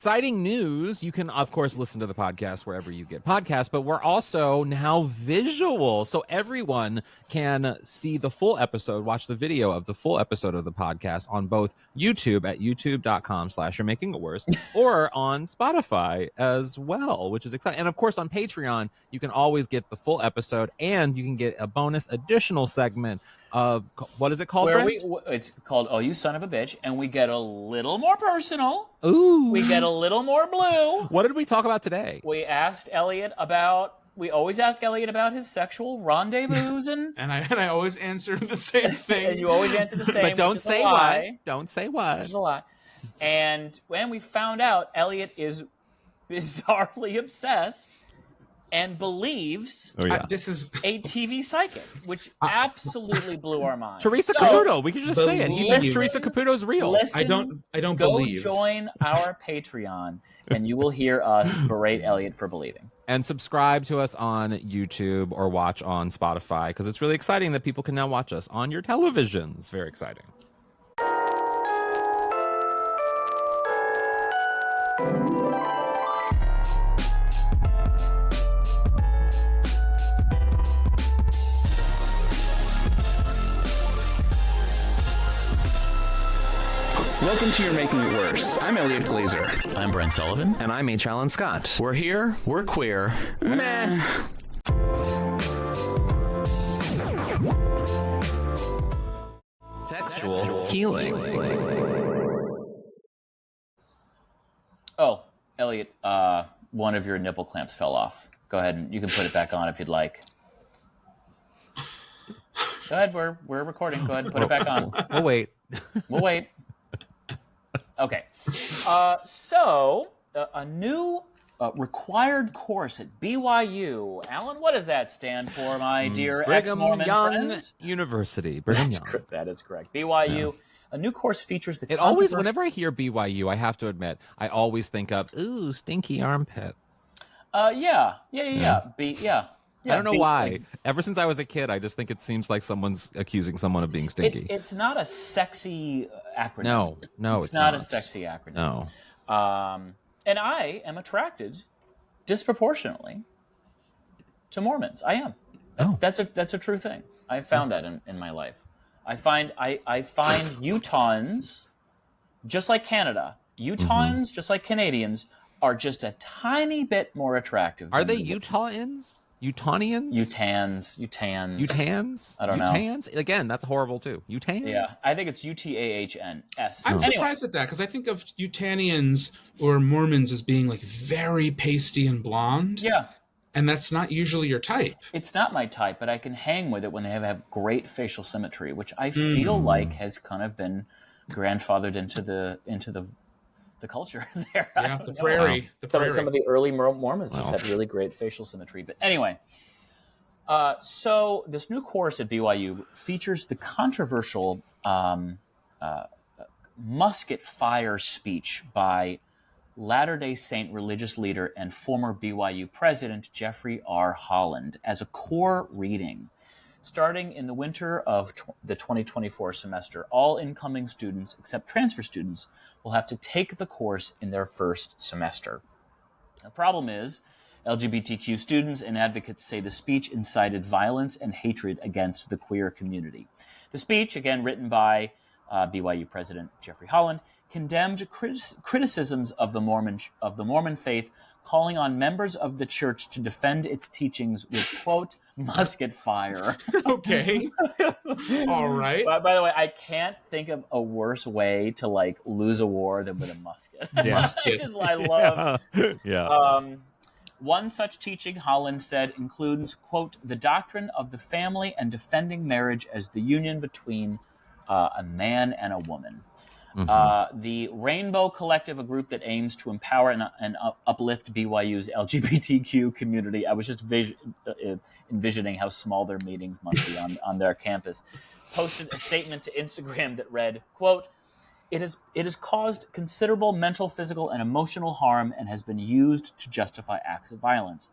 Exciting news. You can, of course, listen to the podcast wherever you get podcasts, but we're also now visual. So everyone can see the full episode, watch the video of the full episode of the podcast on both YouTube at youtube.com/you're making it worse, or on Spotify as well, which is exciting. And of course, on Patreon, you can always get the full episode, and you can get a bonus additional segment of, what is it called, Brent? It's called Oh You Son of a Bitch, and we get a little more personal. Ooh. We get a little more blue. What did we talk about today? We always ask Eliot about his sexual rendezvous, and I always answer the same thing. And you always answer the same, but don't say what. Don't say what. Which is a lie. And when we found out Eliot is bizarrely obsessed and believes this is a TV psychic, which absolutely blew our mind. Teresa Caputo, we can just say it. He thinks Teresa Caputo's real. Listen, I don't go believe. Join our Patreon, and you will hear us berate Eliot for believing. And subscribe to us on YouTube or watch on Spotify, because it's really exciting that people can now watch us on your televisions. Very exciting. Welcome to You're Making It Worse. I'm Eliot Glazer. I'm Brent Sullivan. And I'm H. Alan Scott. We're here. We're queer. Meh. Textual healing. Oh, Eliot, one of your nipple clamps fell off. Go ahead and you can put it back on if you'd like. Go ahead, we're recording. Go ahead and put it back on. We'll wait. We'll wait. Okay. So a new required course at BYU. Alan, what does that stand for, my dear ex-Mormon friend? University. Brigham Young. That is correct. BYU. Yeah. A new course features the. It always, whenever I hear BYU, I have to admit, I always think of stinky armpits. Yeah. I don't know why. Ever since I was a kid, I just think it seems like someone's accusing someone of being stinky. It's not a sexy acronym. No, it's not a sexy acronym. No. And I am attracted disproportionately to Mormons. I am. That's a true thing. I found that in my life. I find Utahns, just like Canada, just like Canadians, are just a tiny bit more attractive. Are they Utahns? Utahnians? Utahns? I don't know. Utahns? Again, that's horrible too. Utahns? Yeah, I think it's UTAHNS. I'm surprised at that, because I think of Utahnians or Mormons as being like very pasty and blonde. Yeah. And that's not usually your type. It's not my type, but I can hang with it when they have great facial symmetry, which I feel like has kind of been grandfathered into the culture there. Yeah, the prairie. Some of the early Mormons just had really great facial symmetry. But anyway, so this new course at BYU features the controversial musket fire speech by Latter-day Saint religious leader and former BYU president Jeffrey R. Holland as a core reading. Starting in the winter of the 2024 semester, all incoming students, except transfer students, will have to take the course in their first semester. The problem is, LGBTQ students and advocates say the speech incited violence and hatred against the queer community. The speech, again written by BYU president Jeffrey Holland, condemned criticisms of the Mormon faith, calling on members of the church to defend its teachings with, quote, musket fire. Okay. All right. By the way, I can't think of a worse way to lose a war than with a musket. Yeah. Which is what I love. Yeah. One such teaching, Holland said, includes, quote, the doctrine of the family and defending marriage as the union between a man and a woman. Mm-hmm. The Rainbow Collective, a group that aims to empower and uplift BYU's LGBTQ community. I was just envisioning how small their meetings must be on their campus. Posted a statement to Instagram that read, quote, it has caused considerable mental, physical, and emotional harm and has been used to justify acts of violence.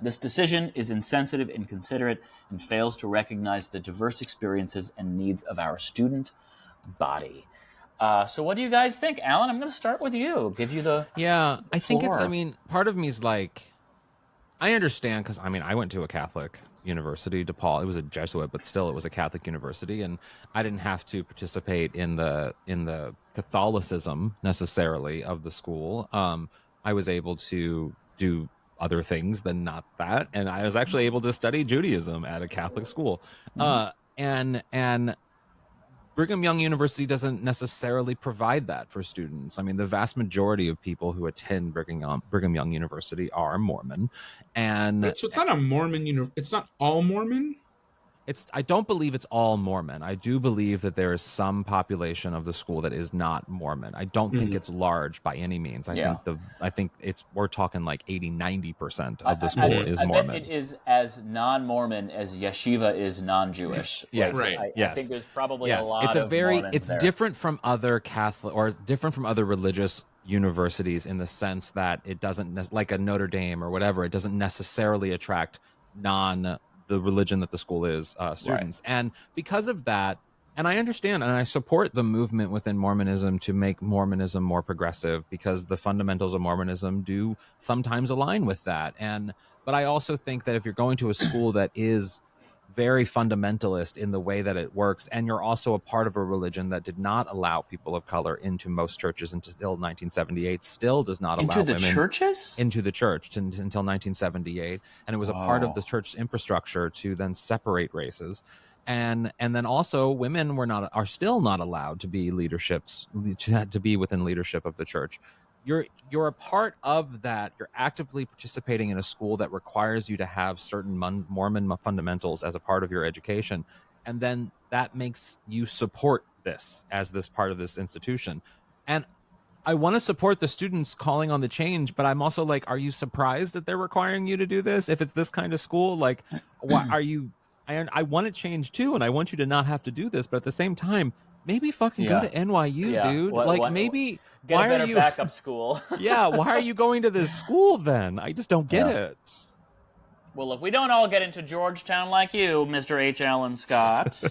This decision is insensitive, inconsiderate, and fails to recognize the diverse experiences and needs of our student body. So what do you guys think? Alan, I'm going to start with you. Give you the I think it's, floor. part of me is like, I understand because I went to a Catholic university, DePaul. It was a Jesuit, but still, it was a Catholic university, and I didn't have to participate in the Catholicism necessarily of the school. I was able to do other things than not that, and I was actually able to study Judaism at a Catholic school. And Brigham Young University doesn't necessarily provide that for students. The vast majority of people who attend Brigham Young University are Mormon, and So it's not a Mormon it's not all Mormon. I don't believe it's all Mormon. I do believe that there is some population of the school that is not Mormon. I don't think it's large by any means. I think we're talking like 80-90% of the school is Mormon. I bet it is as non-Mormon as yeshiva is non-Jewish. Yes, right. I think there's probably a lot of Mormons it's there. different from other Catholic or different from other religious universities in the sense that it doesn't, like a Notre Dame or whatever, it doesn't necessarily attract the religion that the school is students. Right. And because of that, and I understand and I support the movement within Mormonism to make Mormonism more progressive, because the fundamentals of Mormonism do sometimes align with that. But I also think that if you're going to a school that is very fundamentalist in the way that it works, and you're also a part of a religion that did not allow people of color into most churches until 1978, still does not allow women into the church until 1978, and it was a part of the church's infrastructure to then separate races, and then also women are still not allowed to be to be within leadership of the church. You're a part of that. You're actively participating in a school that requires you to have certain Mormon fundamentals as a part of your education. And then that makes you support this as this part of this institution. And I want to support the students calling on the change, but I'm also like, are you surprised that they're requiring you to do this? If it's this kind of school, like, why are you, I want to change too. And I want you to not have to do this. But at the same time, maybe fucking go to NYU, dude. Maybe get a better backup school. Why are you going to this school then? I just don't get it. Well, look, we don't all get into Georgetown like you, Mr. H. Allen Scott.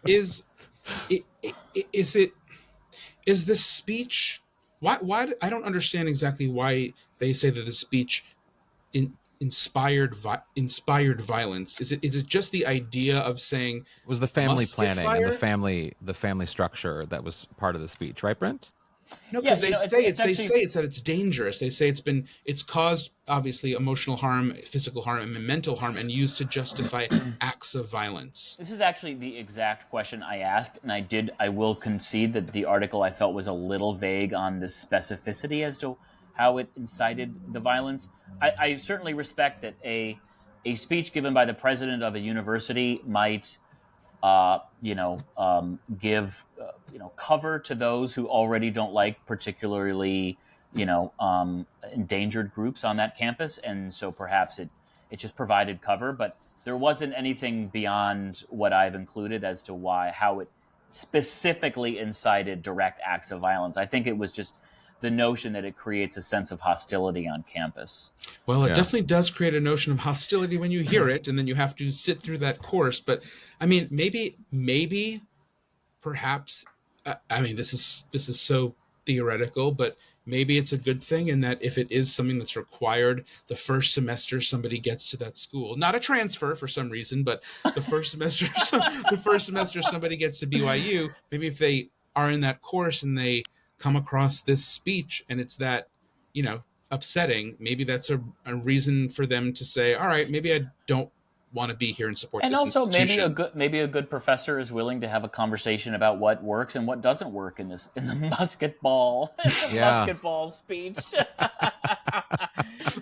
Is this speech? Why I don't understand exactly why they say that the speech inspired violence. Is it just the idea of saying it was the family planning and the family structure that was part of the speech, right, Brent? No, because they say it's dangerous. They say it's caused obviously emotional harm, physical harm, and mental harm, and used to justify acts of violence. This is actually the exact question I asked, and I will concede that the article I felt was a little vague on the specificity as to how it incited the violence. I certainly respect that a speech given by the president of a university might give cover to those who already don't like particularly endangered groups on that campus, and so perhaps it just provided cover, but there wasn't anything beyond what I've included as to how it specifically incited direct acts of violence. I think it was just the notion that it creates a sense of hostility on campus. Well, it definitely does create a notion of hostility when you hear it, and then you have to sit through that course. But I mean, maybe, perhaps, this is so theoretical, but maybe it's a good thing in that if it is something that's required the first semester somebody gets to that school, not a transfer for some reason, but the first semester, somebody gets to BYU. Maybe if they are in that course and they come across this speech and it's that, upsetting, maybe that's a reason for them to say, all right, maybe I don't want to be here and support and this also institution. maybe a good professor is willing to have a conversation about what works and what doesn't work in the musketball speech.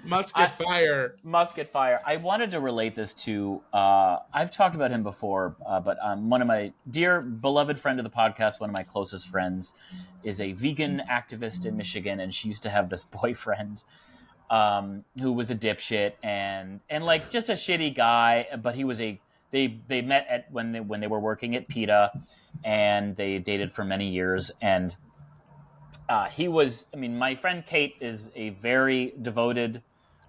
Musket fire. I wanted to relate this to I've talked about him before, but one of my dear beloved friend of the podcast, one of my closest friends, is a vegan activist in Michigan, and she used to have this boyfriend who was a dipshit and like just a shitty guy, but he was they met when they were working at PETA, and they dated for many years, and he was, my friend Kate is a very devoted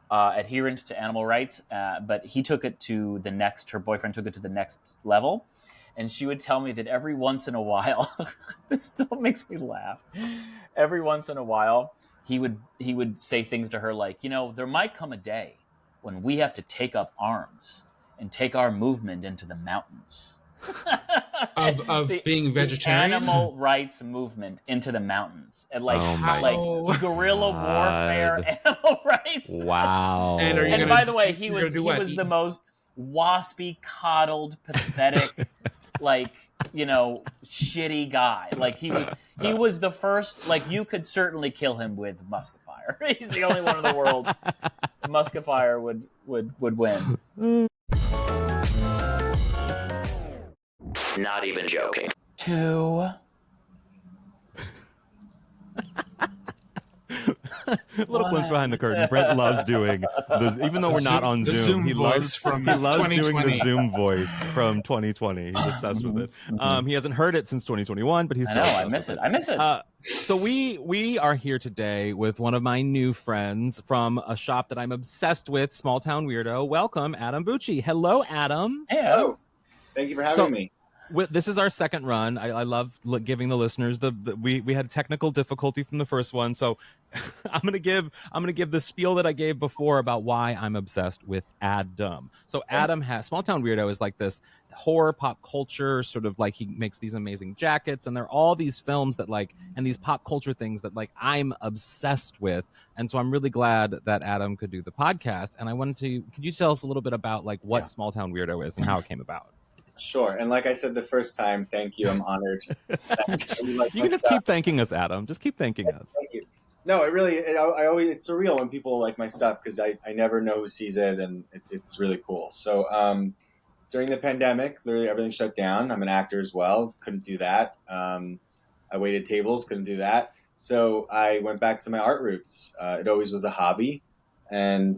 adherent to animal rights, but her boyfriend took it to the next level, and she would tell me that every once in a while, this still makes me laugh. Every once in a while, he would say things to her like, there might come a day when we have to take up arms and take our movement into the mountains. of being vegetarian, the animal rights movement into the mountains, and like guerrilla warfare, animal rights. Wow. And by the way, he was the most waspy, coddled, pathetic, shitty guy. Like he was the first. Like you could certainly kill him with musket fire. He's the only one in the world. Musket fire would win. Not even joking. 2. Little glimpse behind the curtain. Brent loves doing even though we're not on Zoom, he loves doing the Zoom voice from 2020. He's obsessed with it. He hasn't heard it since 2021, but he's still I miss it. So we are here today with one of my new friends from a shop that I'm obsessed with, Small Town Weirdo. Welcome, Adam Bucci. Hello, Adam. Hello. Thank you for having me. This is our second run. I love giving the listeners we had technical difficulty from the first one, so I'm gonna give the spiel that I gave before about why I'm obsessed with Adam. So Adam has Small Town Weirdo is like this horror pop culture sort of like he makes these amazing jackets, and they're all these films that and these pop culture things that I'm obsessed with, and so I'm really glad that Adam could do the podcast. And I wanted to, could you tell us a little bit about what Small Town Weirdo is and how it came about? Sure. And like I said the first time, thank you. I'm honored. You can just keep thanking us, Adam. Just keep thanking us. Thank you. No, I always, it's surreal when people like my stuff because I never know who sees it, and it's really cool. So during the pandemic, literally everything shut down. I'm an actor as well. Couldn't do that. I waited tables. Couldn't do that. So I went back to my art roots. It always was a hobby. And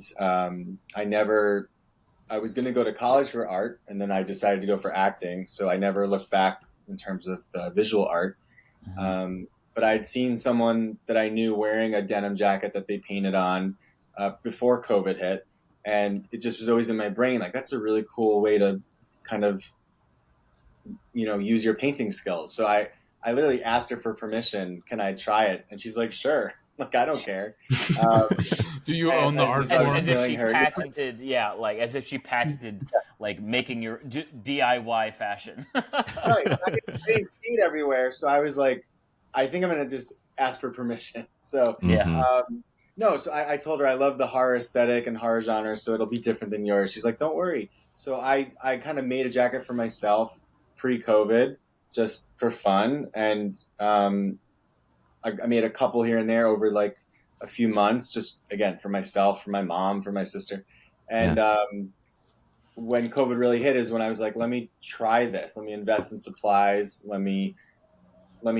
I was going to go to college for art, and then I decided to go for acting. So I never looked back in terms of visual art. But I'd seen someone that I knew wearing a denim jacket that they painted on before COVID hit. And it just was always in my brain, like, that's a really cool way to kind of, use your painting skills. So I literally asked her for permission. Can I try it? And she's like, sure. Like, I don't care. Do you own the art form? As if she patented, as if she patented, making your DIY fashion. Right. I didn't see it everywhere, so I was like, I think I'm going to just ask for permission. So, so I told her I love the horror aesthetic and horror genre, so it'll be different than yours. She's like, don't worry. So I kind of made a jacket for myself pre-COVID just for fun, and I made a couple here and there over a few months, just again for myself, for my mom, for my sister. And when COVID really hit is when I was like, let me try this. Let me invest in supplies. Let me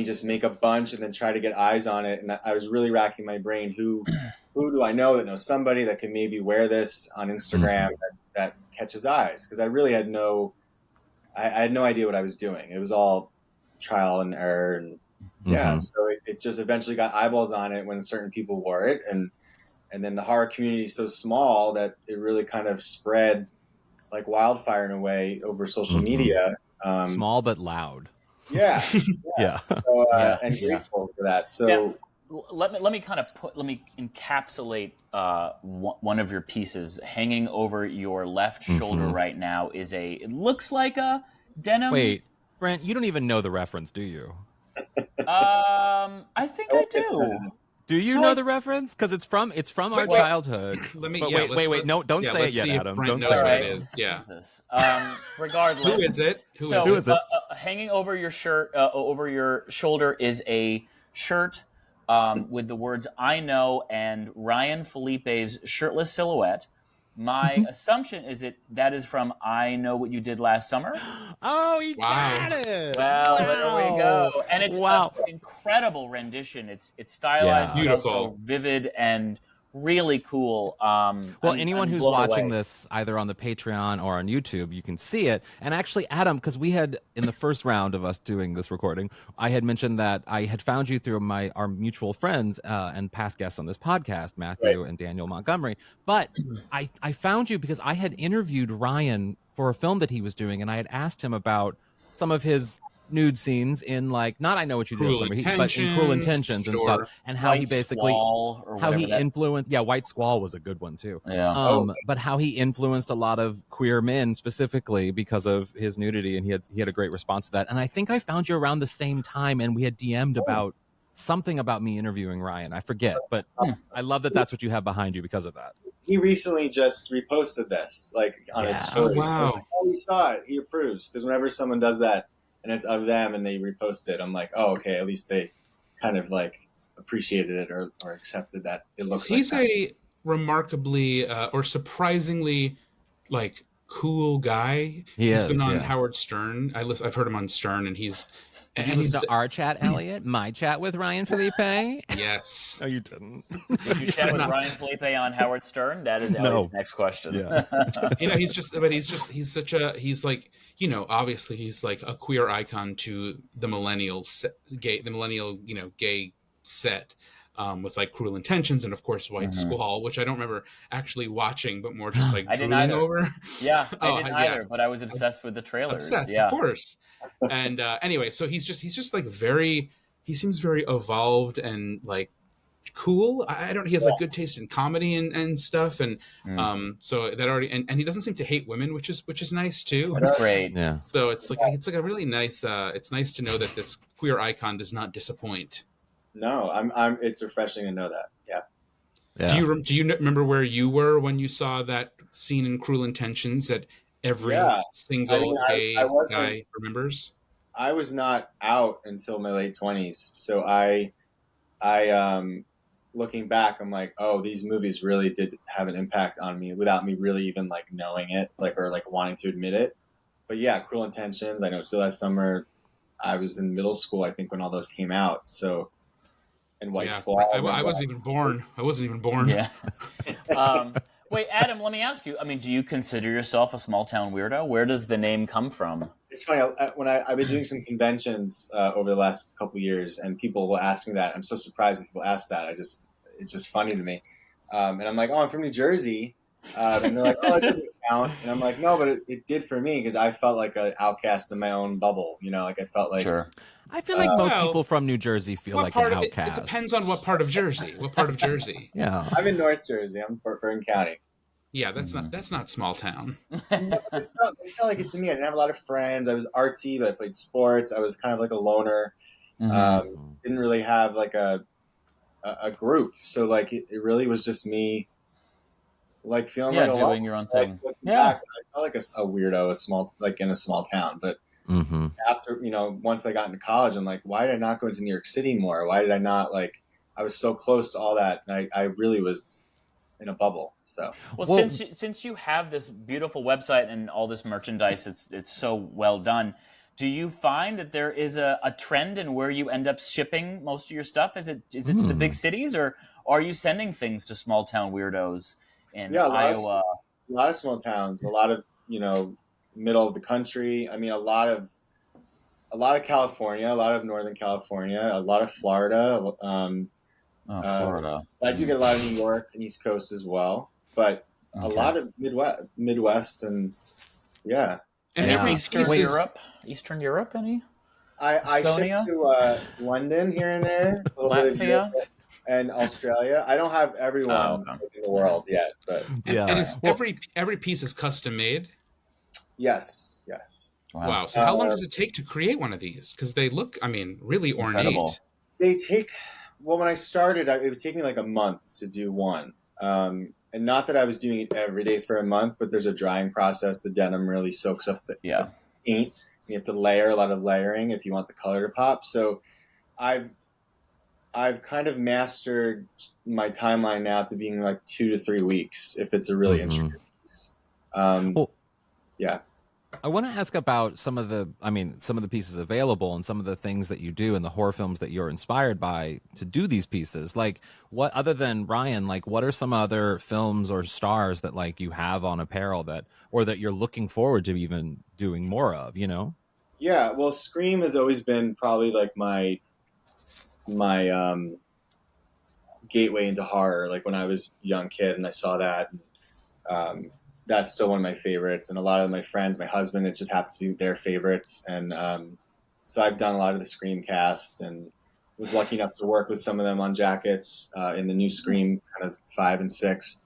just make a bunch and then try to get eyes on it. And I was really racking my brain. Who do I know that knows somebody that can maybe wear this on Instagram that catches eyes? Because I really had I had no idea what I was doing. It was all trial and error, and so it just eventually got eyeballs on it when certain people wore it, and then the horror community is so small that it really kind of spread like wildfire in a way over social media. Small but loud. Yeah. So, and grateful for that. So now, let me encapsulate one of your pieces. Hanging over your left shoulder right now is it looks like a denim. Wait, Brent, you don't even know the reference, do you? I think I do. Do you know the reference? Because it's from our childhood. Wait. No, don't say it yet, Adam. Don't say what it. It is. Yeah. Regardless. Who is it? Who is it? Hanging over your shirt, over your shoulder, is a shirt with the words "I know" and Ryan Phillippe's shirtless silhouette. My assumption is that is from "I Know What You Did Last Summer." Oh, he got it! Well, there we go. And it's an incredible rendition. It's stylized, beautiful, but also vivid and really cool. Anyone who's watching this either on the Patreon or on YouTube, you can see it. And actually, Adam, because we had in the first round of us doing this recording, I had mentioned that I had found you through our mutual friends and past guests on this podcast, Matthew and Daniel Montgomery. But I found you because I had interviewed Ryan for a film that he was doing, and I had asked him about some of his nude scenes in like not I Know What You Did Cruel Summer, but in Cruel Intentions and stuff, sure. and how he White basically Squall or how he whatever that- influenced. Yeah, White Squall was a good one too. Yeah. But how he influenced a lot of queer men specifically because of his nudity, and he had a great response to that. And I think I found you around the same time, and we had DM'd about something about me interviewing Ryan. I forget, but I love that that's what you have behind you because of that. He recently just reposted this, like on his story. Oh, wow. So I was like, oh, he saw it. He approves. Because whenever someone does that and it's of them and they repost it, I'm like, oh, okay, at least they kind of like appreciated it or accepted that it looks like He's that. a remarkably or surprisingly like cool guy. He's been on Howard Stern. I've heard him on Stern, and he's Did you listen to our chat, Eliot? My chat with Ryan Phillippe? Yes. No, you didn't. Did you chat with Ryan Phillippe on Howard Stern? That is Elliot's next question. Yeah. He's like, you know, obviously he's like a queer icon to the millennial gay set. With like Cruel Intentions and of course White Squall, which I don't remember actually watching, but more just like drooling over. Yeah, I didn't either, but I was obsessed with the trailers. Of course. And anyway, so he's just like he seems very evolved and like cool. He has like good taste in comedy and stuff, and so that already and he doesn't seem to hate women, which is nice too. That's great. Yeah. So it's like a really nice. It's nice to know that this queer icon does not disappoint. No, it's refreshing to know that. Yeah. Do you remember where you were when you saw that scene in Cruel Intentions that every single gay guy remembers? I was not out until my late 20s, so I looking back, I'm like, oh, these movies really did have an impact on me without me really even like knowing it, or wanting to admit it. But yeah, Cruel Intentions. I know Still Last Summer. I was in middle school, I think, when all those came out. So. And White Squall. I wasn't even born. Yeah. Wait, Adam, let me ask you. I mean, do you consider yourself a small town weirdo? Where does the name come from? It's funny. When I've been doing some conventions over the last couple of years, and people will ask me that. I'm so surprised that people ask that. It's just funny to me. And I'm like, oh, I'm from New Jersey. And they're like, oh, it doesn't count. And I'm like, no, but it did for me because I felt like an outcast in my own bubble. You know, like I felt like. Sure. I feel like most people from New Jersey feel like an outcast. It depends on what part of Jersey. Yeah. I'm in North Jersey. I'm in Bergen County. Yeah, that's not small town. It felt like it to me. I didn't have a lot of friends. I was artsy, but I played sports. I was kind of like a loner. Didn't really have like a group. So like it really was just me like feeling like doing your own thing. Like, back, I felt like a weirdo, in a small town, but after, once I got into college, I'm like, why did I not go into New York City more? Why did I not I was so close to all that. And I really was in a bubble. So, well, since you have this beautiful website and all this merchandise, it's so well done. Do you find that there is a trend in where you end up shipping most of your stuff? Is it to the big cities, or are you sending things to small town weirdos in Iowa? A lot of small towns, a lot of, middle of the country. I mean, a lot of California, a lot of Northern California, a lot of Florida. Florida. I do get a lot of New York and East Coast as well, but a lot of Midwest and yeah. And Eastern Europe, any? I ship to London here and there, a little bit of Europe and Australia. I don't have everyone in the world yet, but and it's every piece is custom made. Yes. Wow. So how long does it take to create one of these? Because they look, really ornate. They take, when I started, it would take me like a month to do one. And not that I was doing it every day for a month, but there's a drying process. The denim really soaks up the paint. You have to layer, a lot of layering if you want the color to pop. So I've kind of mastered my timeline now to being like 2 to 3 weeks if it's a really intricate piece. Yeah. I want to ask about some of the pieces available and some of the things that you do and the horror films that you're inspired by to do these pieces. Like, what, other than Ryan, what are some other films or stars that you have on apparel that you're looking forward to even doing more of, Yeah. Well, Scream has always been probably my gateway into horror. Like when I was a young kid and I saw that, that's still one of my favorites. And a lot of my friends, my husband, it just happens to be their favorites. And so I've done a lot of the Scream cast and was lucky enough to work with some of them on jackets in the new Scream kind of 5 and 6.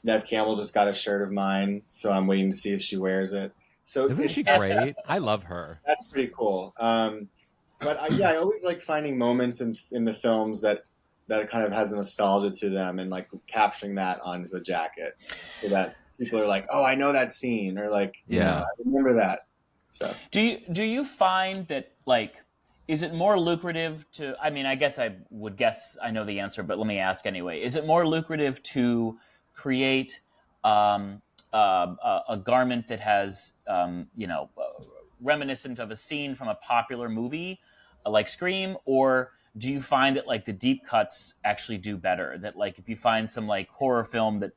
Nev Campbell just got a shirt of mine, so I'm waiting to see if she wears it. So isn't she great? I love her. That's pretty cool. But I always like finding moments in the films that kind of has a nostalgia to them and like capturing that onto a jacket so that people are like, oh, I know that scene, or like, you know, I remember that. So do you find that, like, is it more lucrative to, I mean, I guess I would guess I know the answer, but let me ask anyway. Is it more lucrative to create a garment that has, reminiscent of a scene from a popular movie like Scream, or do you find that like the deep cuts actually do better? That like if you find some like horror film that,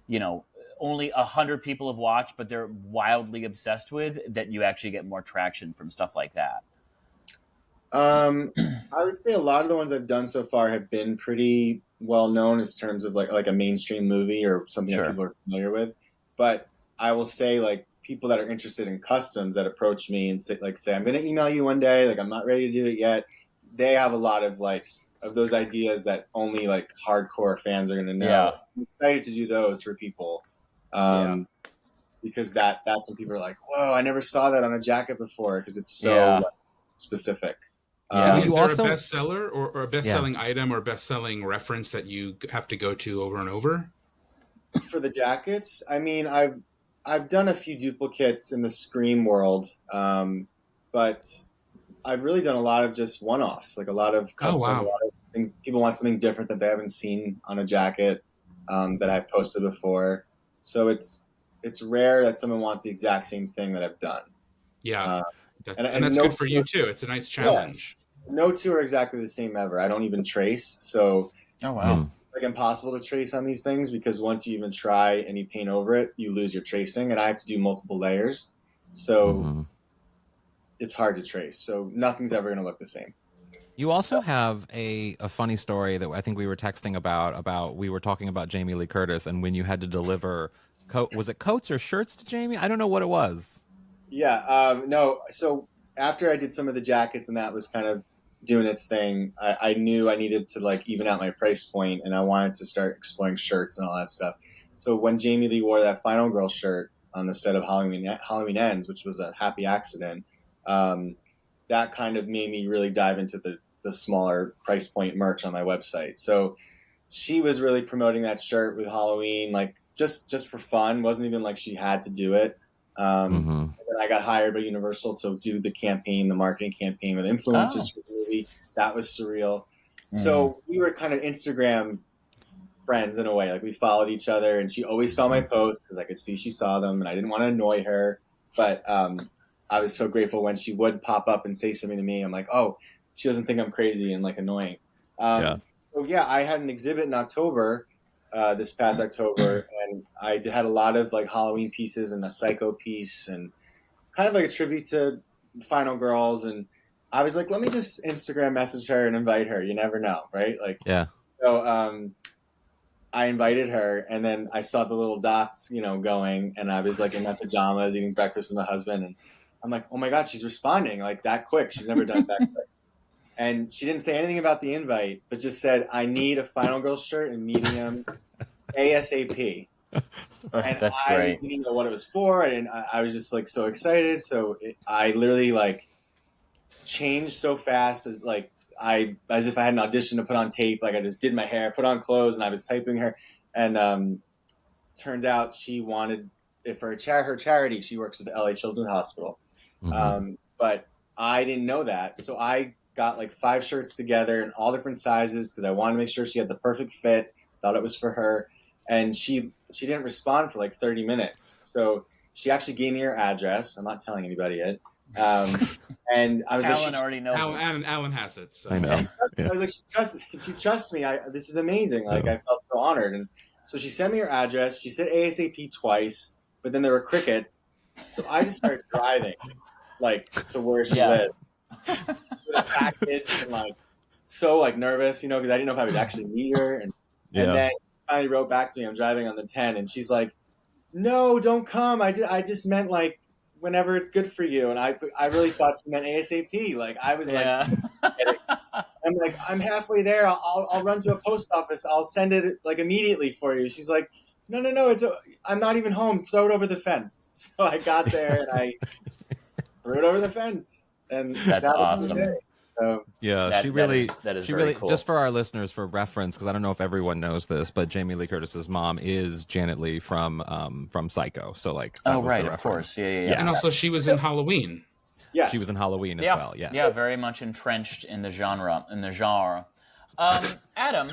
you know, only 100 people have watched, but they're wildly obsessed with, that you actually get more traction from stuff like that? I would say a lot of the ones I've done so far have been pretty well known in terms of like a mainstream movie or something that people are familiar with. But I will say, like, people that are interested in customs that approach me and say, I'm going to email you one day, like I'm not ready to do it yet. They have a lot of like of those ideas that only like hardcore fans are going to know. Yeah. So I'm excited to do those for people. Because that's when people are like, whoa, I never saw that on a jacket before, because it's so like, specific. Is there a bestseller or a best-selling item or best-selling reference that you have to go to over and over? For the jackets, I mean, I've done a few duplicates in the Scream world, but I've really done a lot of just one-offs, like a lot of custom, a lot of things. People want something different that they haven't seen on a jacket that I've posted before. So it's rare that someone wants the exact same thing that I've done. Yeah. And that's good for you too. It's a nice challenge. Yeah. No two are exactly the same ever. I don't even trace. So it's like impossible to trace on these things, because once you even try and you paint over it, you lose your tracing, and I have to do multiple layers. So it's hard to trace. So nothing's ever going to look the same. You also have a funny story that I think we were texting about we were talking about Jamie Lee Curtis, and when you had to deliver was it coats or shirts to Jamie? I don't know what it was. Yeah, no. So after I did some of the jackets and that was kind of doing its thing, I knew I needed to like even out my price point, and I wanted to start exploring shirts and all that stuff. So when Jamie Lee wore that Final Girl shirt on the set of Halloween Ends, which was a happy accident, that kind of made me really dive into the smaller price point merch on my website. So she was really promoting that shirt with Halloween, like just for fun. Wasn't even like she had to do it. And then I got hired by Universal to do the campaign, the marketing campaign with influencers for the movie. That was surreal. So we were kind of Instagram friends in a way. Like we followed each other, and she always saw my posts because I could see she saw them, and I didn't want to annoy her. But I was so grateful when she would pop up and say something to me. I'm like, oh, she doesn't think I'm crazy and like annoying. So yeah, I had an exhibit in October, this past October, and I had a lot of like Halloween pieces and a Psycho piece and kind of like a tribute to Final Girls. And I was like, let me just Instagram message her and invite her. You never know, right? Like, so I invited her, and then I saw the little dots, going, and I was like in my pajamas eating breakfast with my husband, and I'm like, oh my God, she's responding like that quick. She's never done it that quick. And she didn't say anything about the invite, but just said, I need a Final Girl shirt in medium ASAP. And That's I great. didn't know what it was for. I was just like so excited. So I literally like changed so fast as if I had an audition to put on tape. Like I just did my hair, put on clothes, and I was typing her. And turned out she wanted it for her charity. She works with the LA Children's Hospital. But I didn't know that. So I got like 5 shirts together in all different sizes because I wanted to make sure she had the perfect fit. Thought it was for her. And she didn't respond for like 30 minutes. So she actually gave me her address. I'm not telling anybody yet. And I was Alan like, already knows. Alan has it. So. I know. I was like, she trusts me. This is amazing. Like I felt so honored. And so she sent me her address. She said ASAP twice, but then there were crickets. So I just started driving like to where she lived with a package and like so like nervous, because I didn't know if I would actually meet her. And then finally wrote back to me. I'm driving on the 10, and she's like, "No, don't come. I just meant like whenever it's good for you." And I really thought she meant ASAP. Like I was like, I'm like, I'm halfway there. I'll run to a post office. I'll send it like immediately for you. She's like, no. I'm not even home. Throw it over the fence. So I got there and I threw it over the fence, and That's that awesome. was the day. So, She really cool. Just for our listeners, for reference, because I don't know if everyone knows this, but Jamie Lee Curtis's mom is Janet Leigh from Psycho. So like, that was the of course, yeah. And also, she was in Halloween. yes. She was in Halloween as well. Yes. Yeah, very much entrenched in the genre. Adam,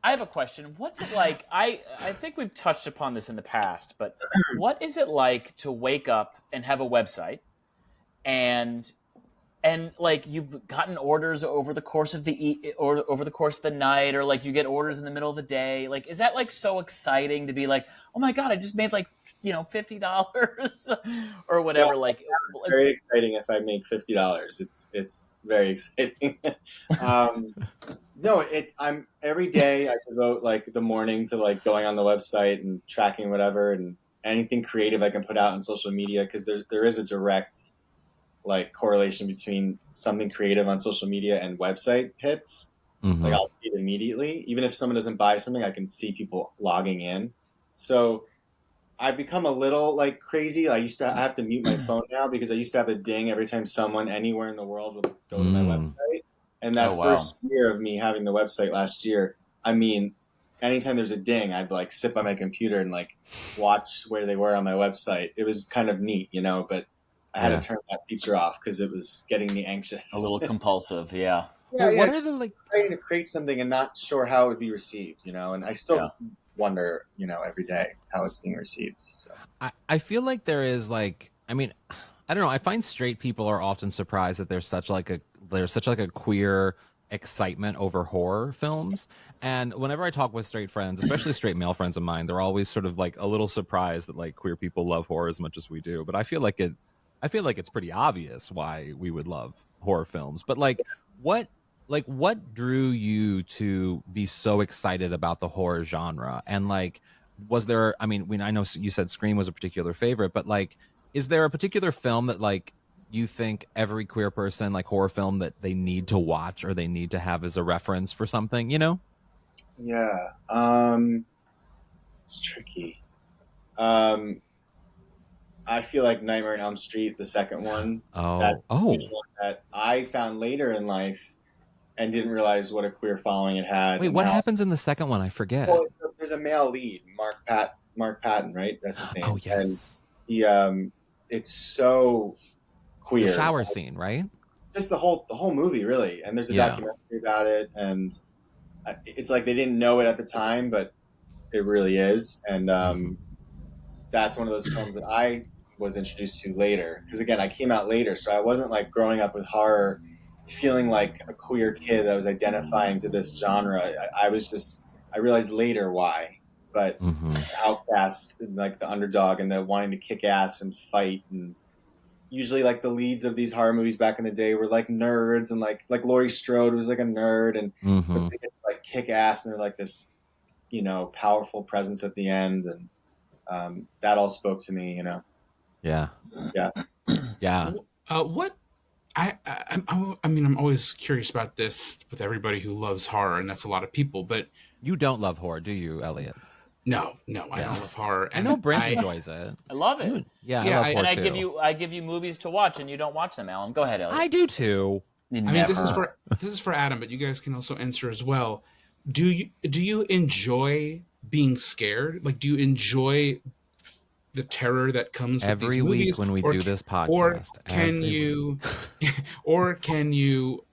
I have a question. What's it like? I think we've touched upon this in the past, but what is it like to wake up and have a website and like you've gotten orders over the course of the night, or like you get orders in the middle of the day? Like, is that like so exciting to be like, oh my God, I just made like, $50 or whatever? Yeah, like very exciting if I make $50. It's very exciting. No, I'm every day I devote like the morning to like going on the website and tracking whatever and anything creative I can put out on social media, because there is a direct like correlation between something creative on social media and website hits. Mm-hmm. Like I'll see it immediately. Even if someone doesn't buy something, I can see people logging in. So I've become a little like crazy. I have to mute my phone now because I used to have a ding every time someone anywhere in the world would go to my website. And that first year of me having the website last year, I mean, anytime there's a ding, I'd like sit by my computer and like watch where they were on my website. It was kind of neat, but I had to turn that feature off because it was getting me anxious. A little compulsive, yeah. What are the like trying to create something and not sure how it would be received, and I still wonder, every day how it's being received. So I feel like there is like, I mean, I don't know. I find straight people are often surprised that there's such like a queer excitement over horror films. And whenever I talk with straight friends, especially straight male friends of mine, they're always sort of like a little surprised that like queer people love horror as much as we do. But I feel like it's pretty obvious why we would love horror films. But like what drew you to be so excited about the horror genre? And like, was there, I know you said Scream was a particular favorite, but like, is there a particular film that like you think every queer person, like horror film, that they need to watch or they need to have as a reference for something, Yeah. It's tricky. I feel like Nightmare on Elm Street, the second one. One that I found later in life and didn't realize what a queer following it had. Wait, what happens in the second one? I forget. Well, there's a male lead, Mark Patton, right? That's his name. Oh, yes. And he, it's so queer. The shower scene, right? Just the whole movie, really. And there's a documentary about it, and it's like they didn't know it at the time, but it really is. And that's one of those films that I was introduced to later, because again, I came out later, so I wasn't like growing up with horror feeling like a queer kid that was identifying to this genre. I realized later why, but outcast and like the underdog and the wanting to kick ass and fight, and usually like the leads of these horror movies back in the day were like nerds, and like Laurie Strode was like a nerd, and but they get to, like kick ass, and they're like this powerful presence at the end, and that all spoke to me, Yeah. What I'm always curious about this with everybody who loves horror, and that's a lot of people. But you don't love horror, do you, Elliot? No, I don't love horror. And I know Brent enjoys it. I love it. I love horror too. I give you movies to watch, and you don't watch them, Alan. Go ahead, Elliot. I do too. This is for Adam, but you guys can also answer as well. Do you enjoy being scared? Like, do you enjoy the terror that comes with these movies? Every week when we do this podcast, or can you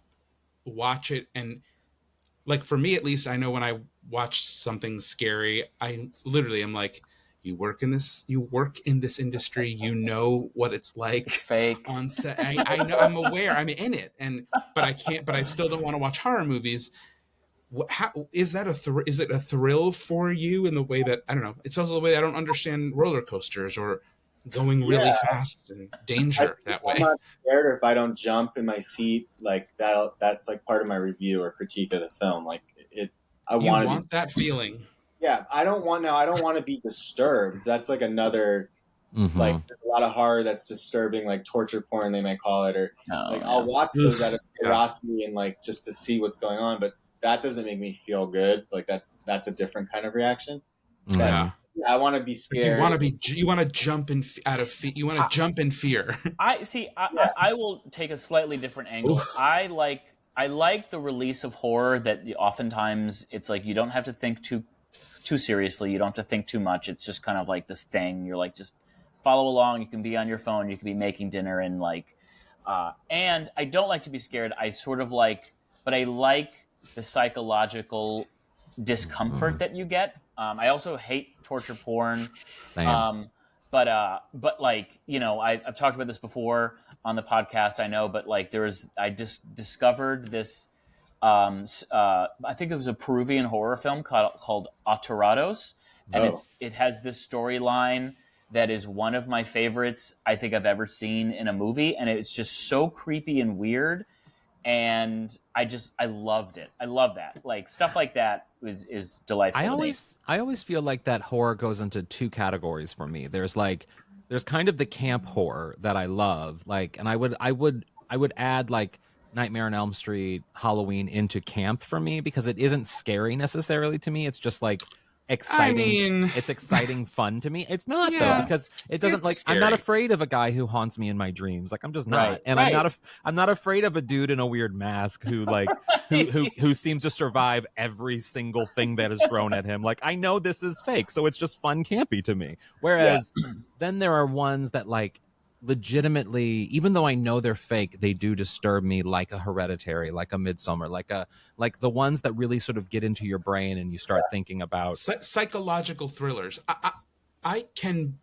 watch it and, like, for me at least, I know when I watch something scary, I literally am like, you work in this industry, you know what it's like. It's fake on set. I know, I'm aware, I'm in it, but I still don't want to watch horror movies. How is that is it a thrill for you in the way that, I don't know, it's also the way I don't understand roller coasters or going really fast and danger that way. I'm not scared, or if I don't jump in my seat, like that's like part of my review or critique of the film. Like I You want to want that feeling. Yeah, I don't want to be disturbed. That's like another like there's a lot of horror that's disturbing, like torture porn they might call it, or I'll watch those out of curiosity and like just to see what's going on, but that doesn't make me feel good. Like that's a different kind of reaction. But I want to be scared. You want to jump in out of fear. You want to jump in fear. I will take a slightly different angle. I like the release of horror that oftentimes it's like you don't have to think too seriously. You don't have to think too much. It's just kind of like this thing. You're like, just follow along. You can be on your phone. You can be making dinner and like, and I don't like to be scared. I sort of like, but I like the psychological discomfort that you get. I also hate torture porn. Same. But like, you know, I've talked about this before on the podcast, I know, but like I just discovered this, I think it was a Peruvian horror film called Atorados. And it has this storyline that is one of my favorites I think I've ever seen in a movie. And it's just so creepy and weird. And I loved it. I love that. Like stuff like that is delightful. I always feel like that horror goes into two categories for me. There's kind of the camp horror that I love, like, and I would add like Nightmare on Elm Street, Halloween into camp for me, because it isn't scary necessarily to me. It's just like exciting. It's exciting fun to me. It's not though, because it doesn't like scary. I'm not afraid of a guy who haunts me in my dreams. Like I'm just not. I'm not afraid of a dude in a weird mask who like who seems to survive every single thing that is thrown at him. Like I know this is fake, so it's just fun campy to me. Whereas then there are ones that like legitimately, even though I know they're fake, they do disturb me, like a Hereditary, like a Midsommar, like the ones that really sort of get into your brain and you start thinking about psychological thrillers. I can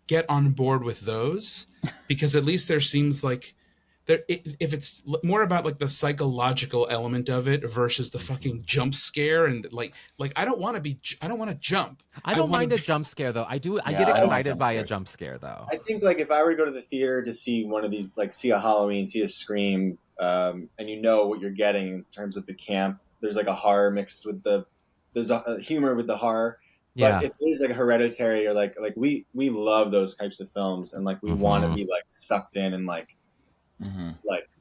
get on board with those because at least there seems like if it's more about like the psychological element of it versus the fucking jump scare and like I don't want to jump. I don't mind a jump scare though. I get excited by a jump scare though. I think like if I were to go to the theater to see one of these, like see a Halloween, see a Scream, and you know what you're getting in terms of the camp, there's like a horror mixed with there's a humor with the horror. But if it is like Hereditary or like we love those types of films and like we want to be like sucked in and like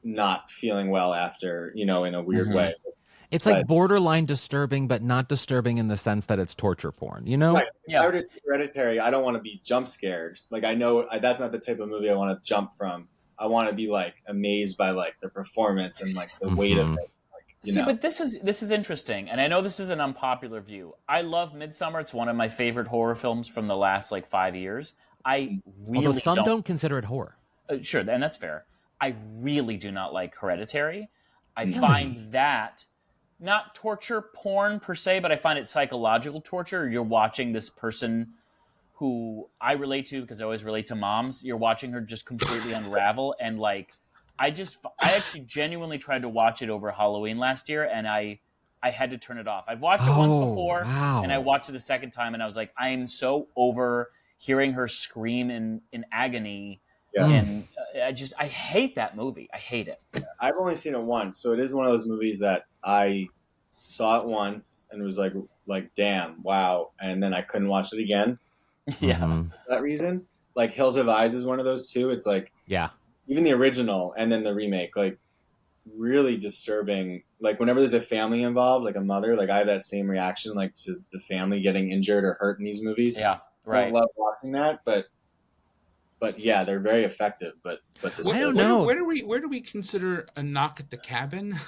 not feeling well after, you know, in a weird way. It's like borderline disturbing, but not disturbing in the sense that it's torture porn, you know? Right. If I were to see Hereditary, I don't want to be jump scared. Like I know that's not the type of movie I want to jump from. I want to be like amazed by like the performance and like the weight of it. But this is interesting, and I know this is an unpopular view. I love Midsommar. It's one of my favorite horror films from the last like 5 years. Although some don't consider it horror. Sure, and that's fair. I really do not like Hereditary. I find that not torture porn per se, but I find it psychological torture. You're watching this person who I relate to because I always relate to moms. You're watching her just completely unravel. And like, I actually genuinely tried to watch it over Halloween last year, and I had to turn it off. I've watched it once before, and I watched it the second time, and I was like, I am so over hearing her scream in agony. Yeah. And I hate that movie. I hate it. I've only seen it once, so it is one of those movies that I saw it once and it was like damn, wow, and then I couldn't watch it again. For that reason. Like Hills Have Eyes is one of those too. It's like even the original and then the remake, like really disturbing. Like whenever there's a family involved, like a mother, like I have that same reaction, like to the family getting injured or hurt in these movies. Yeah, right. I love watching that, but yeah, they're very effective. But I don't know. Where do we consider A Knock at the Cabin?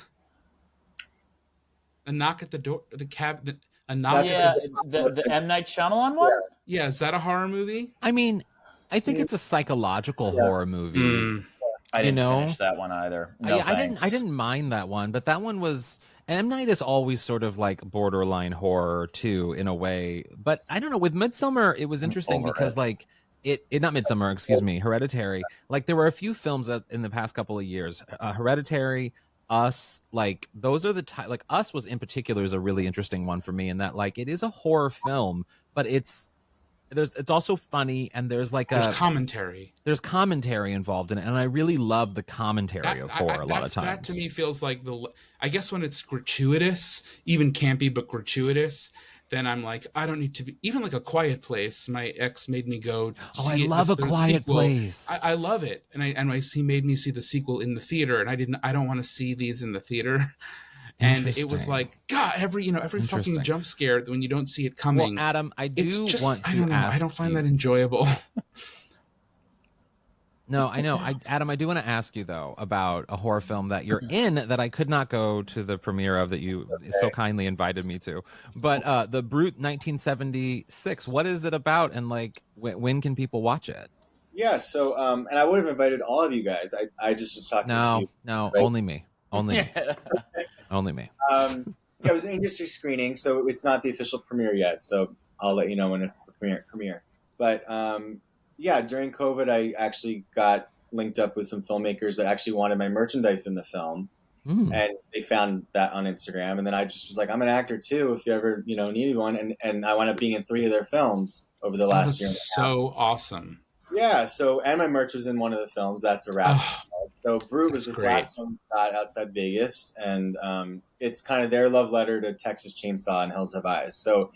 A Knock at the Door, the cabin. A knock. Yeah, the M. Night Shyamalan one. Yeah, is that a horror movie? I mean, I think it's a psychological horror movie. I didn't finish that one either. No, I didn't mind that one, but that one was. And M. Night is always sort of like borderline horror too, in a way. But I don't know. With Midsommar, it was interesting because like. It not Midsommar, excuse me, Hereditary. Like there were a few films that in the past couple of years, Hereditary, Us, like those are the like Us was in particular is a really interesting one for me in that like it is a horror film, but it's it's also funny, and there's commentary. There's commentary involved in it, and I really love the commentary of horror a lot of times. That to me feels like I guess when it's gratuitous, even campy but gratuitous, then I'm like, I don't need to be, even like A Quiet Place. My ex made me go. I love A Quiet Place. I love it, and he made me see the sequel in the theater, and I don't want to see these in the theater. And it was like, God, every fucking jump scare when you don't see it coming. Well, Adam, I want to ask. I don't find that enjoyable. No, I know. Adam, I do want to ask you, though, about a horror film that you're in that I could not go to the premiere of that you so kindly invited me to. But The Brute 1976, what is it about? And like, when can people watch it? Yeah, so, and I would have invited all of you guys. I just was talking to you. No, right? Only me. Only me. Only me. It was an industry screening, so it's not the official premiere yet. So I'll let you know when it's the premiere. But yeah, during COVID, I actually got linked up with some filmmakers that actually wanted my merchandise in the film, and they found that on Instagram. And then I just was like, I'm an actor too, if you ever needed one. And I wound up being in 3 of their films over the last year. So awesome. Yeah. So, and my merch was in one of the films. That's a wrap. So Brute was this last one shot outside Vegas, and it's kind of their love letter to Texas Chainsaw and Hills Have Eyes. So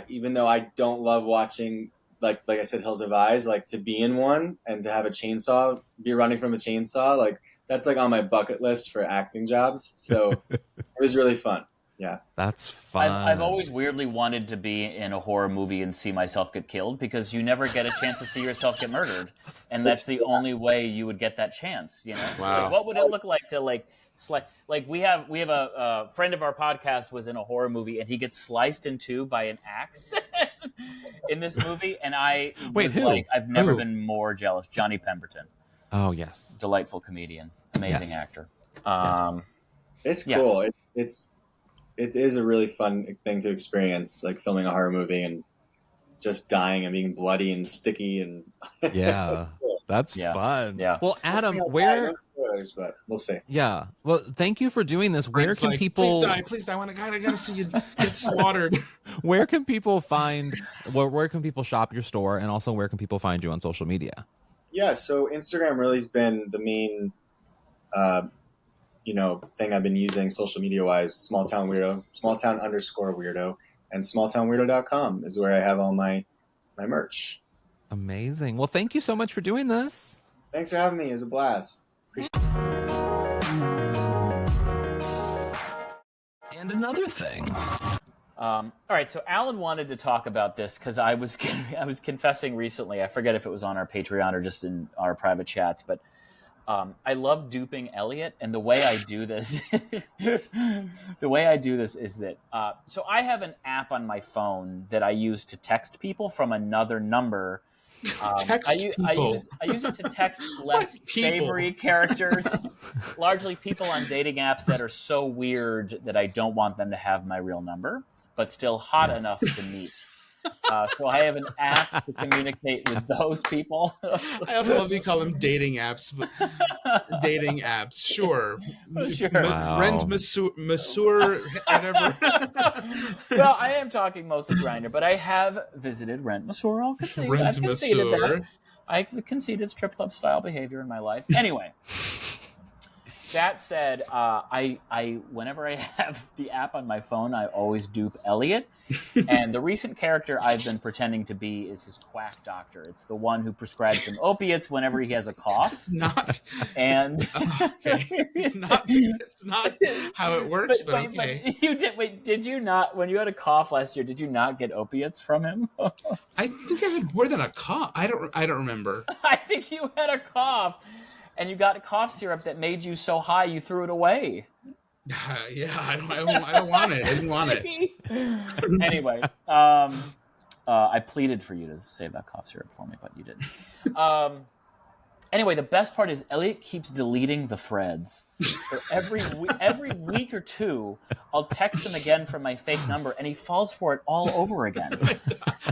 even though I don't love watching, like I said, Hills Have Eyes, like to be in one and to have a chainsaw, be running from a chainsaw, like that's like on my bucket list for acting jobs. So it was really fun. Yeah. That's fun. I've always weirdly wanted to be in a horror movie and see myself get killed, because you never get a chance to see yourself get murdered. And that's the only way you would get that chance, Wow. Like, what would it look like to we have a friend of our podcast was in a horror movie, and he gets sliced in two by an axe in this movie. And I've never been more jealous. Johnny Pemberton. Oh, yes. Delightful comedian. Amazing actor. It's cool. It is a really fun thing to experience, like filming a horror movie and just dying and being bloody and sticky and that's fun. Yeah. Well, Adam, where? No spoilers, but we'll see. Yeah. Well, thank you for doing this. Where can people? Please die! I gotta see you get slaughtered. Where can people find? Where can people shop your store, and also where can people find you on social media? Yeah. So Instagram really has been the main. Thing I've been using social media wise. Smalltown Weirdo, and smalltownweirdo.com is where I have all my merch. Amazing. Well, thank you so much for doing this. Thanks for having me. It was a blast. And another thing. All right, so Alan wanted to talk about this because I was confessing recently. I forget if it was on our Patreon or just in our private chats, but I love duping Eliot, and the way I do this, is that so I have an app on my phone that I use to text people from another number. I use it to text less savory characters, largely people on dating apps that are so weird that I don't want them to have my real number, but still hot enough to meet. So I have an app to communicate with those people. I also love you call them dating apps. But dating apps, sure. Wow. Brent, Masseur, whatever. Well, I am talking mostly Grindr, but I have visited Rent Masseur. I've conceded that. I conceded strip club style behavior in my life. Anyway. That said, I whenever I have the app on my phone, I always dupe Eliot. And the recent character I've been pretending to be is his quack doctor. It's the one who prescribes him opiates whenever he has a cough. It's not. And it's not how it works, but okay. But did you not, when you had a cough last year, did you not get opiates from him? I think I had more than a cough. I don't remember. I think you had a cough. And you got a cough syrup that made you so high you threw it away. Yeah, I don't want it. I didn't want it. Anyway, I pleaded for you to save that cough syrup for me, but you didn't. Anyway, the best part is Eliot keeps deleting the threads. So every week or two, I'll text him again from my fake number, and he falls for it all over again.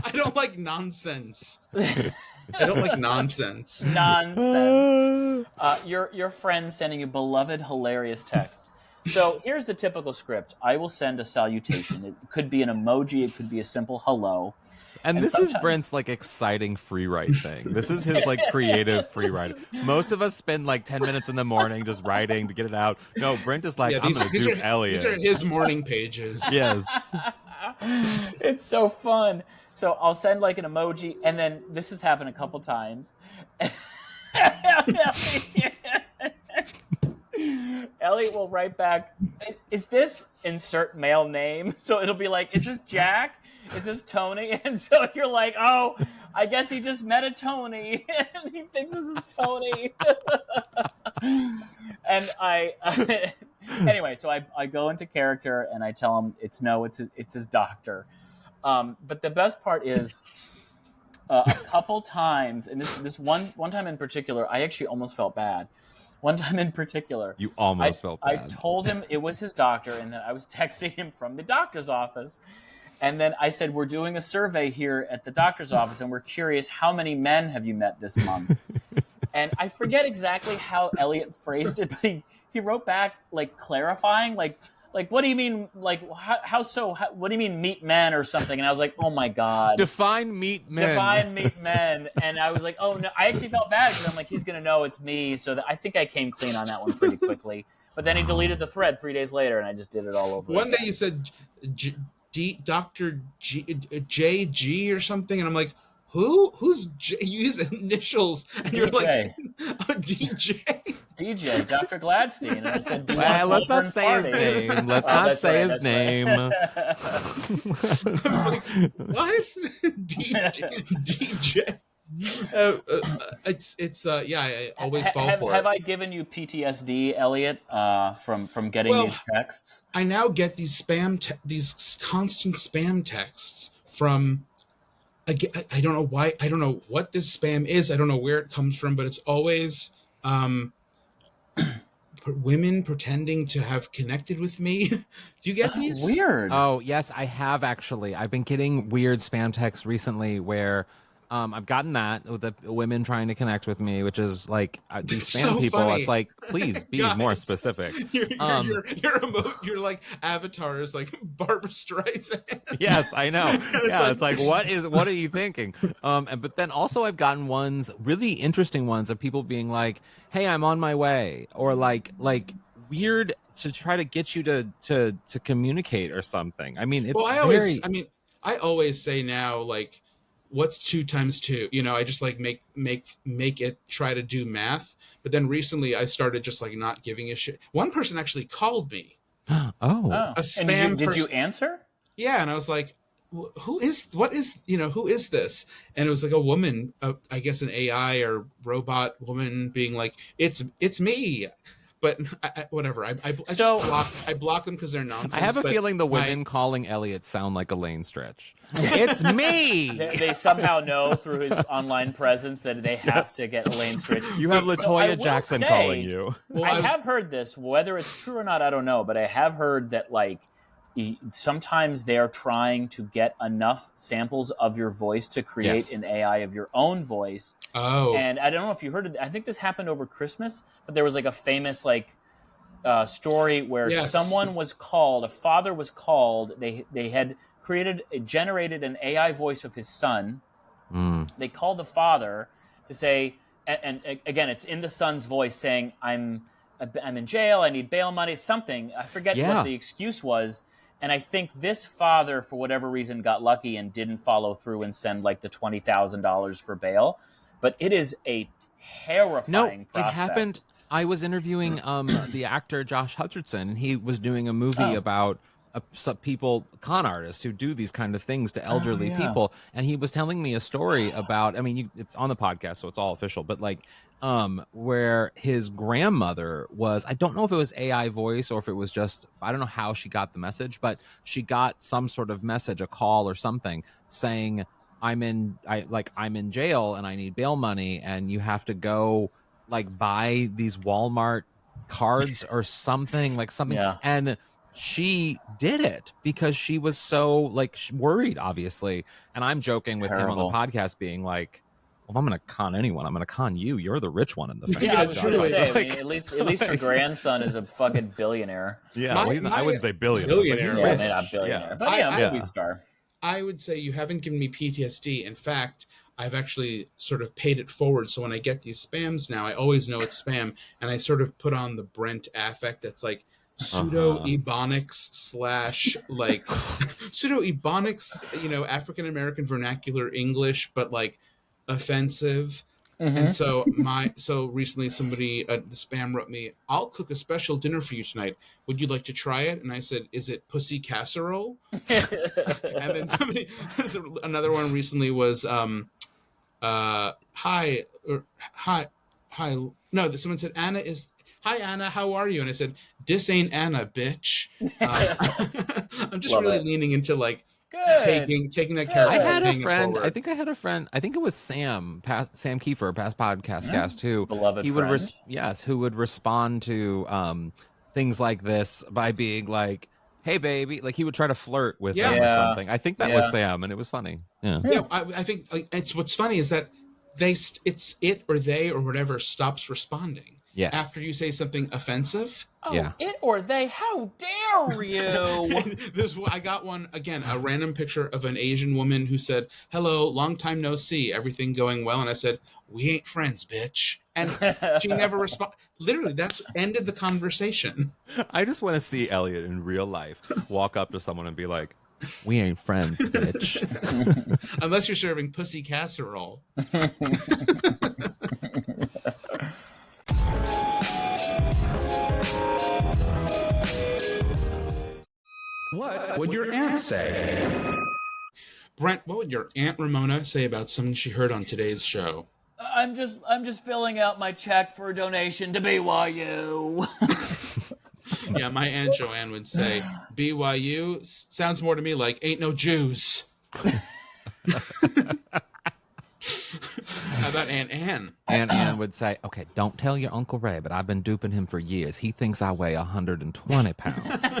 I don't like nonsense. I don't like nonsense. Your friend sending you beloved, hilarious texts. So here's the typical script. I will send a salutation. It could be an emoji. It could be a simple hello. And this is Brent's like exciting free write thing. This is his like creative free write. Most of us spend like 10 minutes in the morning just writing to get it out. No, Brent is like, I'm going to do Eliot. These are his morning pages. Yes. It's so fun. So I'll send like an emoji, and then this has happened a couple times. Eliot will write back, is this insert male name? So it'll be like, is this Jack? Is this Tony? And so you're like, oh, I guess he just met a Tony and he thinks this is Tony. And anyway, so I go into character and I tell him it's his doctor. But the best part is a couple times, and this one time in particular, I actually almost felt bad. One time in particular, you almost felt bad. I told him it was his doctor, and then I was texting him from the doctor's office. And then I said, we're doing a survey here at the doctor's office, and we're curious, how many men have you met this month? And I forget exactly how Eliot phrased it, but he wrote back, like, clarifying, like, what do you mean, like, how what do you mean meet men or something? And I was like, oh, my God. Define meet men. Define meet men. And I was like, oh, no. I actually felt bad because I'm like, he's going to know it's me. So I think I came clean on that one pretty quickly. But then he deleted the thread 3 days later, and I just did it all over One again. day you said Dr. JG or something, and I'm like, who's J? You use initials, and you're like, DJ, Dr. Gladstein. And I said, let's not say his name. Let's not say his name. I was like, what? DJ. I always fall for it. Have I given you PTSD, Eliot, from getting these texts? I now get these these constant spam texts from. I don't know why. I don't know what this spam is. I don't know where it comes from, but it's always women pretending to have connected with me. Do you get these? Weird. Oh, yes, I have actually. I've been getting weird spam texts recently where I've gotten that with the women trying to connect with me, which is like these spam so people. Funny. It's like, please be more specific. Your like avatars like Barbara Streisand. Yes, I know. It's like what are you thinking? But then also I've gotten ones, really interesting ones, of people being like, "Hey, I'm on my way," or like weird to try to get you to communicate or something. I mean, it's I always say now, like, what's 2 times 2? You know, I just like make it try to do math. But then recently I started just like not giving a shit. One person actually called me. Oh. A spam and did you answer? Yeah, and I was like, who is this? And it was like a woman, I guess an AI or robot woman being like, it's me. But whatever. I block them because they're nonsense. I have a feeling the women calling Eliot sound like Elaine Stritch. It's me. They somehow know through his online presence that they have to get Elaine Stritch. You have LaToya Jackson calling you. I have heard this. Whether it's true or not, I don't know. But I have heard that like sometimes they are trying to get enough samples of your voice to create an AI of your own voice. Oh. And I don't know if you heard it. I think this happened over Christmas, but there was like a famous story where someone was called, a father was called. They had generated an AI voice of his son. They called the father to say, and again, it's in the son's voice saying, I'm in jail, I need bail money, something. I forget what the excuse was. And I think this father, for whatever reason, got lucky and didn't follow through and send like the $20,000 for bail. But it is a terrifying prospect. It happened. I was interviewing the actor Josh Hutcherson, and he was doing a movie about some people, con artists, who do these kind of things to elderly people. And he was telling me a story about, I mean, it's on the podcast, so it's all official, but like where his grandmother was, I don't know if it was AI voice or if it was just, I don't know how she got the message, but she got some sort of message, a call or something saying, I'm in jail and I need bail money, and you have to go like buy these Walmart cards or something. And she did it because she was so like worried, obviously. And I'm joking with him on the podcast being like, well, if I'm going to con anyone, I'm going to con you. You're the rich one in the family. Yeah, I was going to say, at least her grandson is a fucking billionaire. Yeah, I wouldn't say billionaire. Yeah, maybe not billionaire. But movie star. I would say you haven't given me PTSD. In fact, I've actually sort of paid it forward. So when I get these spams now, I always know it's spam. And I sort of put on the Brent affect that's like pseudo-ebonics / like pseudo-ebonics, African-American vernacular English, but like offensive. And so recently somebody, the spam wrote me, "I'll cook a special dinner for you tonight. Would you like to try it?" And I said, "Is it pussy casserole?" And then another one recently was, hi. No, someone said, "Hi, Anna, how are you?" And I said, "Dis ain't Anna, bitch." I'm just really leaning into like, taking that character. I had a friend. I think it was Sam Kiefer, past podcast guest, who beloved he would friend. who would respond to things like this by being like, "Hey, baby," like he would try to flirt with them or something. I think that was Sam, and it was funny. Yeah, I think it's what's funny is that it's it or they or whatever stops responding. Yes. After you say something offensive. Oh, it or they, how dare you? I got one, again, a random picture of an Asian woman who said, "Hello, long time no see, everything going well?" And I said, "We ain't friends, bitch." And she never responded. Literally, that's ended the conversation. I just want to see Eliot in real life walk up to someone and be like, "We ain't friends, bitch." Unless you're serving pussy casserole. What would your aunt say? Brent, what would your Aunt Ramona say about something she heard on today's show? I'm just filling out my check for a donation to BYU. Yeah, my Aunt Joanne would say, "BYU sounds more to me like ain't no Jews." How about Aunt Ann? Aunt Ann would say, "Okay, don't tell your Uncle Ray, but I've been duping him for years. He thinks I weigh 120 pounds.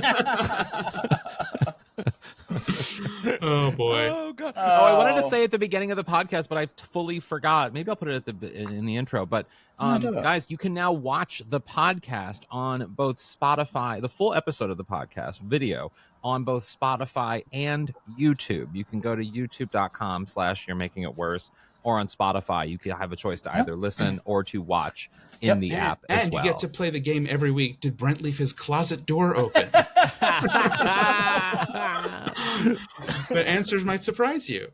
Oh, boy. Oh, God. Oh, I wanted to say at the beginning of the podcast, but I fully forgot. Maybe I'll put it in the intro. But guys, you can now watch the podcast on both Spotify, the full episode of the podcast video on both Spotify and YouTube. You can go to youtube.com/you're making it worse, or on Spotify. You can have a choice to either listen or to watch in the app as well. And you get to play the game every week. Did Brent leave his closet door open? The answers might surprise you.